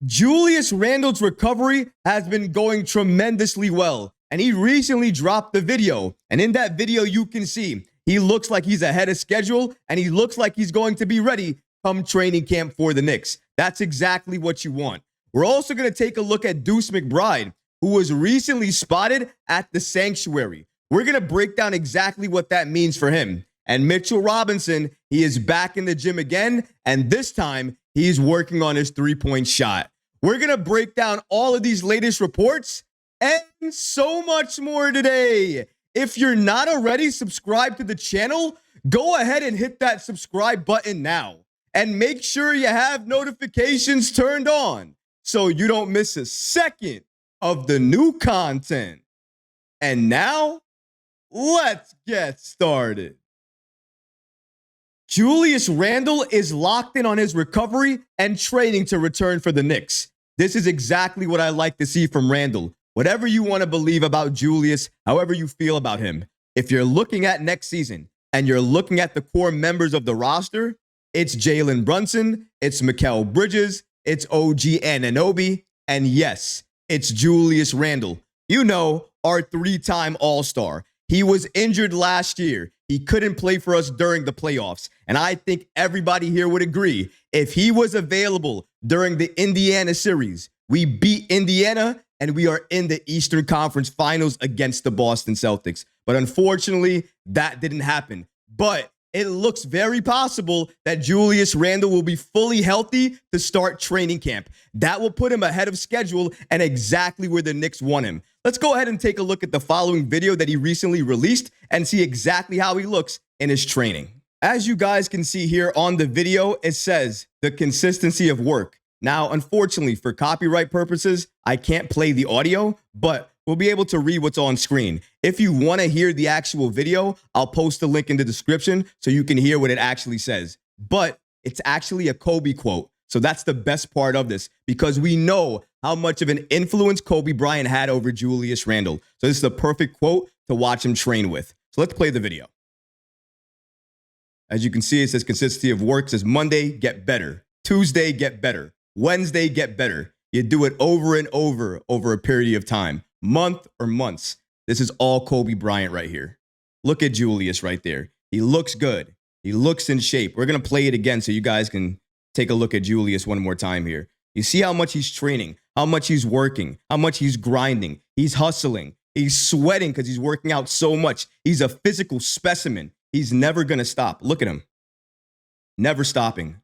Julius Randle's recovery has been going tremendously well, and he recently dropped the video. And in that video, you can see he looks like he's ahead of schedule, and he looks like he's going to be ready come training camp for the Knicks. That's exactly what you want. We're also going to take a look at Deuce McBride, who was recently spotted at the Sanctuary. We're going to break down exactly what that means for him. And Mitchell Robinson, he is back in the gym again, and this time he's working on his three-point shot. We're going to break down all of these latest reports and so much more today. If you're not already subscribed to the channel, go ahead and hit that subscribe button now. And make sure you have notifications turned on so you don't miss a second of the new content. And now, let's get started. Julius Randle is locked in on his recovery and training to return for the Knicks. This is exactly what I like to see from Randle. Whatever you want to believe about Julius, however you feel about him, if you're looking at next season and you're looking at the core members of the roster, it's Jalen Brunson, it's Mikal Bridges, it's OG Anunoby, and yes, it's Julius Randle. You know, our three-time All-Star. He was injured last year. He couldn't play for us during the playoffs. And I think everybody here would agree, if he was available during the Indiana series, we beat Indiana and we are in the Eastern Conference Finals against the Boston Celtics. But unfortunately, that didn't happen. But it looks very possible that Julius Randle will be fully healthy to start training camp. That will put him ahead of schedule and exactly where the Knicks want him. Let's go ahead and take a look at the following video that he recently released and see exactly how he looks in his training. As you guys can see here on the video, it says the consistency of work. Now, unfortunately, for copyright purposes, I can't play the audio, but we'll be able to read what's on screen. If you want to hear the actual video, I'll post a link in the description so you can hear what it actually says. But it's actually a Kobe quote. So that's the best part of this, because we know how much of an influence Kobe Bryant had over Julius Randle. So this is the perfect quote to watch him train with. So let's play the video. As you can see, it says consistency of work. It says Monday, get better. Tuesday, get better. Wednesday, get better. You do it over and over a period of time, month or months. This is all Kobe Bryant right here. Look at Julius right there. He looks good. He looks in shape. We're going to play it again so you guys can take a look at Julius one more time here. You see how much he's training, how much he's working, how much he's grinding. He's hustling. He's sweating because he's working out so much. He's a physical specimen. He's never going to stop. Look at him. Never stopping.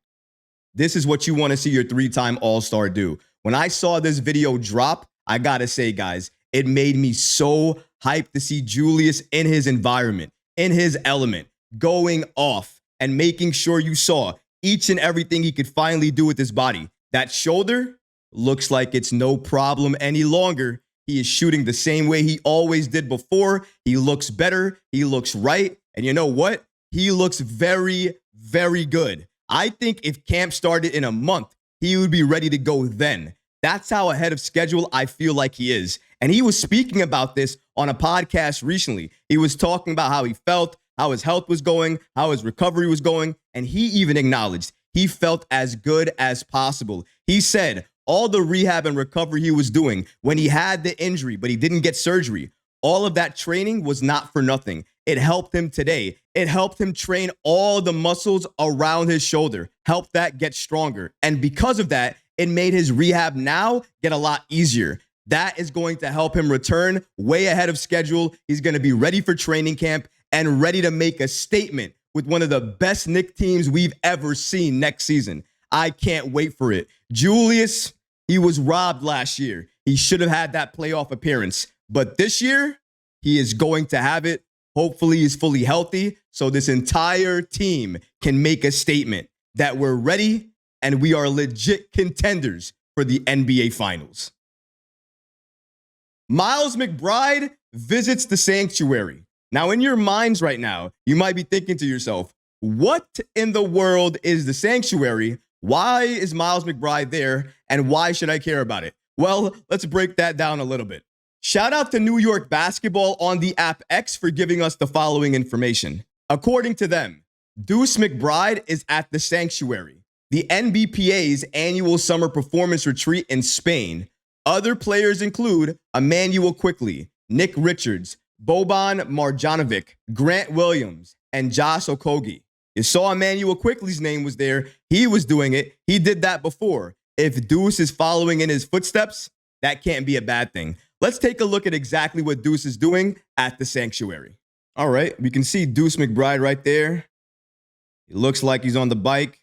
This is what you want to see your three-time All-Star do. When I saw this video drop, I got to say, guys, it made me so hyped to see Julius in his environment, in his element, going off and making sure you saw each and everything he could finally do with his body. That shoulder looks like it's no problem any longer. He is shooting the same way he always did before. He looks better. He looks right. And you know what? He looks very, very good. I think if camp started in a month, he would be ready to go then. That's how ahead of schedule I feel like he is. And he was speaking about this on a podcast recently. He was talking about how he felt, how his health was going, how his recovery was going. And he even acknowledged he felt as good as possible. He said all the rehab and recovery he was doing when he had the injury, but he didn't get surgery, all of that training was not for nothing. It helped him today. It helped him train all the muscles around his shoulder, helped that get stronger. And because of that, it made his rehab now get a lot easier. That is going to help him return way ahead of schedule. He's going to be ready for training camp and ready to make a statement with one of the best Knicks teams we've ever seen next season. I can't wait for it. Julius, he was robbed last year. He should have had that playoff appearance. But this year, he is going to have it. Hopefully he's fully healthy so this entire team can make a statement that we're ready and we are legit contenders for the NBA Finals. Miles McBride visits the Sanctuary. Now, in your minds right now, you might be thinking to yourself, what in the world is the Sanctuary? Why is Miles McBride there? And why should I care about it? Well, let's break that down a little bit. Shout out to New York Basketball on the app X for giving us the following information. According to them, Deuce McBride is at the Sanctuary. the NBPA's annual summer performance retreat in Spain. Other players include Emmanuel Quickley, Nick Richards, Boban Marjanovic, Grant Williams, and Josh Okogie. You saw Emmanuel Quickley's name was there. He was doing it. He did that before. If Deuce is following in his footsteps, that can't be a bad thing. Let's take a look at exactly what Deuce is doing at the Sanctuary. All right, we can see Deuce McBride right there. He looks like he's on the bike,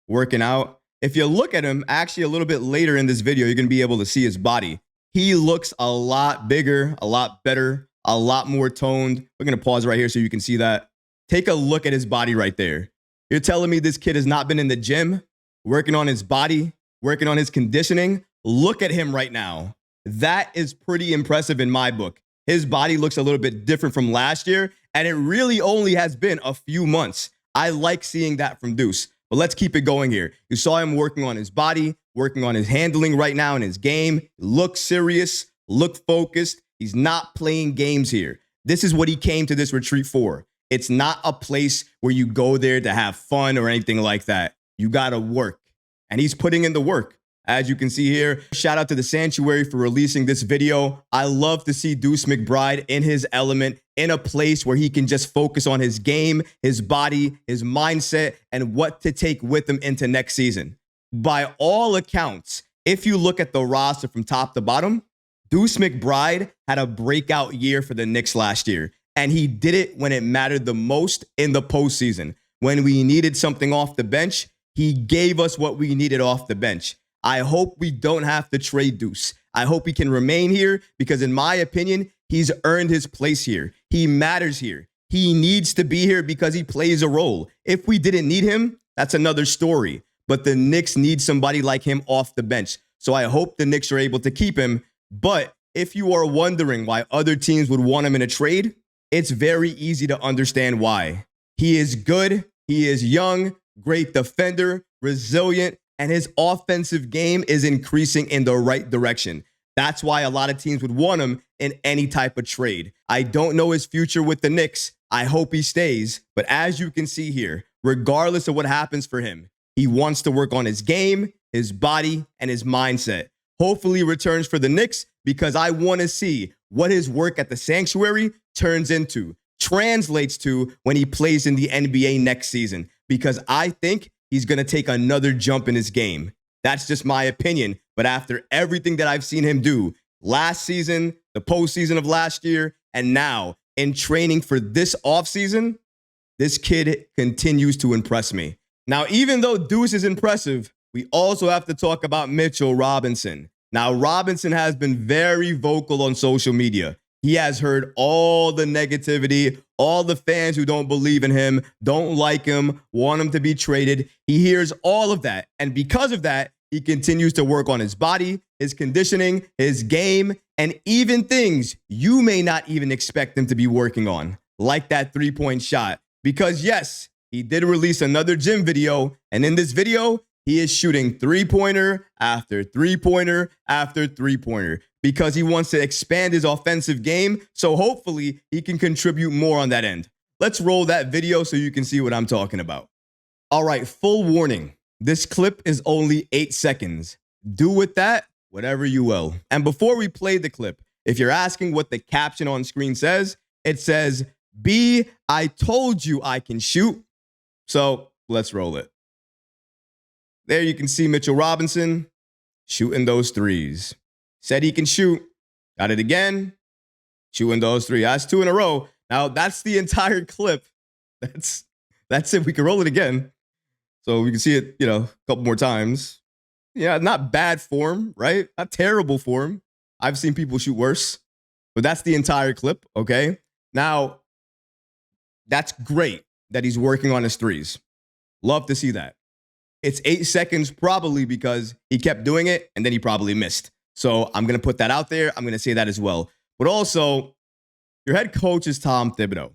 working out. If you look at him, actually a little bit later in this video, you're going to be able to see his body. He looks a lot bigger, a lot better, a lot more toned. We're going to pause right here so you can see that. Take a look at his body right there. You're telling me this kid has not been in the gym, working on his body, working on his conditioning? Look at him right now. That is pretty impressive in my book. His body looks a little bit different from last year, and it really only has been a few months. I like seeing that from Deuce. But let's keep it going here. You saw him working on his body, working on his handling right now in his game. Look serious, look focused. He's not playing games here. This is what he came to this retreat for. It's not a place where you go there to have fun or anything like that. You got to work. And he's putting in the work. As you can see here, shout out to the Sanctuary for releasing this video. I love to see Deuce McBride in his element, in a place where he can just focus on his game, his body, his mindset, and what to take with him into next season. By all accounts, if you look at the roster from top to bottom, Deuce McBride had a breakout year for the Knicks last year. And he did it when it mattered the most in the postseason. When we needed something off the bench, he gave us what we needed off the bench. I hope we don't have to trade Deuce. I hope he can remain here because, in my opinion, he's earned his place here. He matters here. He needs to be here because he plays a role. If we didn't need him, that's another story. But the Knicks need somebody like him off the bench. So I hope the Knicks are able to keep him. But if you are wondering why other teams would want him in a trade, it's very easy to understand why. He is good. He is young, great defender, resilient, and his offensive game is increasing in the right direction. That's why a lot of teams would want him in any type of trade. I don't know his future with the Knicks. I hope he stays. But as you can see here, regardless of what happens for him, he wants to work on his game, his body, and his mindset. Hopefully he returns for the Knicks because I want to see what his work at the Sanctuary turns into, translates to when he plays in the NBA next season, because I think he's going to take another jump in his game. That's just my opinion. But after everything that I've seen him do last season, the postseason of last year, and now in training for this offseason, this kid continues to impress me. Now, even though Deuce is impressive, we also have to talk about Mitchell Robinson. Now, Robinson has been very vocal on social media. He has heard all the negativity, all the fans who don't believe in him, don't like him, want him to be traded. He hears all of that. And because of that, he continues to work on his body, his conditioning, his game, and even things you may not even expect him to be working on, like that three-point shot. Because yes, he did release another gym video, and in this video, he is shooting three-pointer after three-pointer after three-pointer because he wants to expand his offensive game, so hopefully he can contribute more on that end. Let's roll that video so you can see what I'm talking about. All right, full warning. This clip is only 8 seconds. Do with that whatever you will. And before we play the clip, if you're asking what the caption on screen says, it says, B, I told you I can shoot. So let's roll it. There you can see Mitchell Robinson shooting those threes. Said he can shoot. Got it again. Shooting those three. That's 2 in a row. Now, that's the entire clip. That's it. We can roll it again. So we can see it, a couple more times. Yeah, not bad form, right? Not terrible form. I've seen people shoot worse. But that's the entire clip, okay? Now, that's great that he's working on his threes. Love to see that. It's 8 seconds probably because he kept doing it and then he probably missed. So I'm going to put that out there. I'm going to say that as well. But also, your head coach is Tom Thibodeau.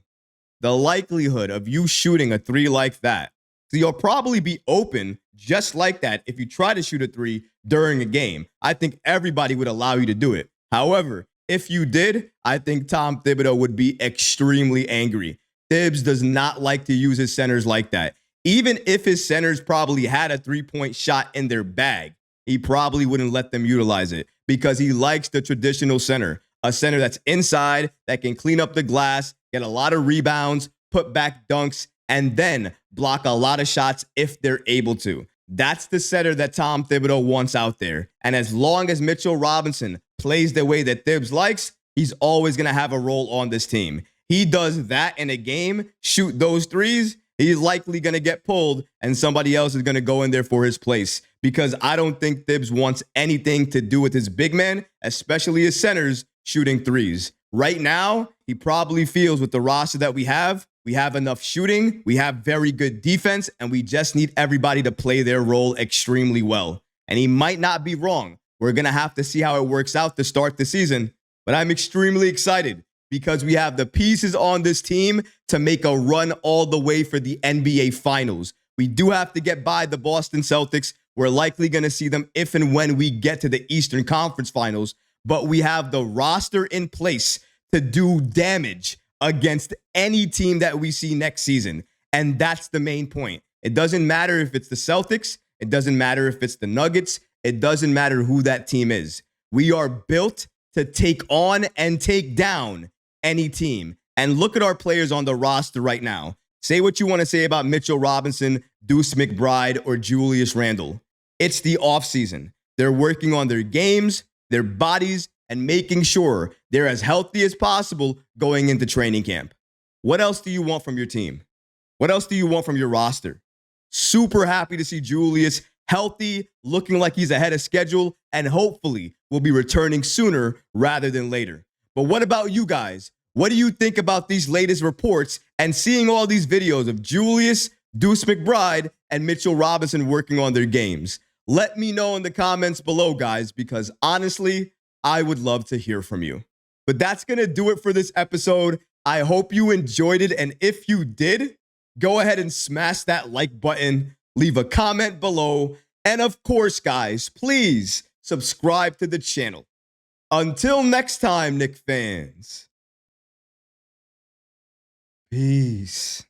The likelihood of you shooting a three like that, so you'll probably be open just like that if you try to shoot a three during a game. I think everybody would allow you to do it. However, if you did, I think Tom Thibodeau would be extremely angry. Thibs does not like to use his centers like that. Even if his centers probably had a three-point shot in their bag, he probably wouldn't let them utilize it because he likes the traditional center, a center that's inside, that can clean up the glass, get a lot of rebounds, put back dunks, and then block a lot of shots if they're able to. That's the center that Tom Thibodeau wants out there. And as long as Mitchell Robinson plays the way that Thibs likes, he's always going to have a role on this team. He does that in a game, shoot those threes, he's likely going to get pulled and somebody else is going to go in there for his place because I don't think Thibs wants anything to do with his big man, especially his centers, shooting threes. Right now, he probably feels with the roster that we have enough shooting, we have very good defense, and we just need everybody to play their role extremely well. And he might not be wrong. We're going to have to see how it works out to start the season, but I'm extremely excited because we have the pieces on this team to make a run all the way for the NBA Finals. We do have to get by the Boston Celtics. We're likely going to see them if and when we get to the Eastern Conference Finals, but we have the roster in place to do damage against any team that we see next season. And that's the main point. It doesn't matter if it's the Celtics. It doesn't matter if it's the Nuggets. It doesn't matter who that team is. We are built to take on and take down any team. And look at our players on the roster right now. Say what you want to say about Mitchell Robinson, Deuce McBride, or Julius Randle. It's the offseason. They're working on their games, their bodies, and making sure they're as healthy as possible going into training camp. What else do you want from your team? What else do you want from your roster? Super happy to see Julius healthy, looking like he's ahead of schedule, and hopefully will be returning sooner rather than later. But what about you guys? What do you think about these latest reports and seeing all these videos of Julius, Deuce McBride, and Mitchell Robinson working on their games? Let me know in the comments below, guys, because honestly, I would love to hear from you. But that's going to do it for this episode. I hope you enjoyed it. And if you did, go ahead and smash that like button, leave a comment below. And of course, guys, please subscribe to the channel. Until next time, Knick fans. Peace.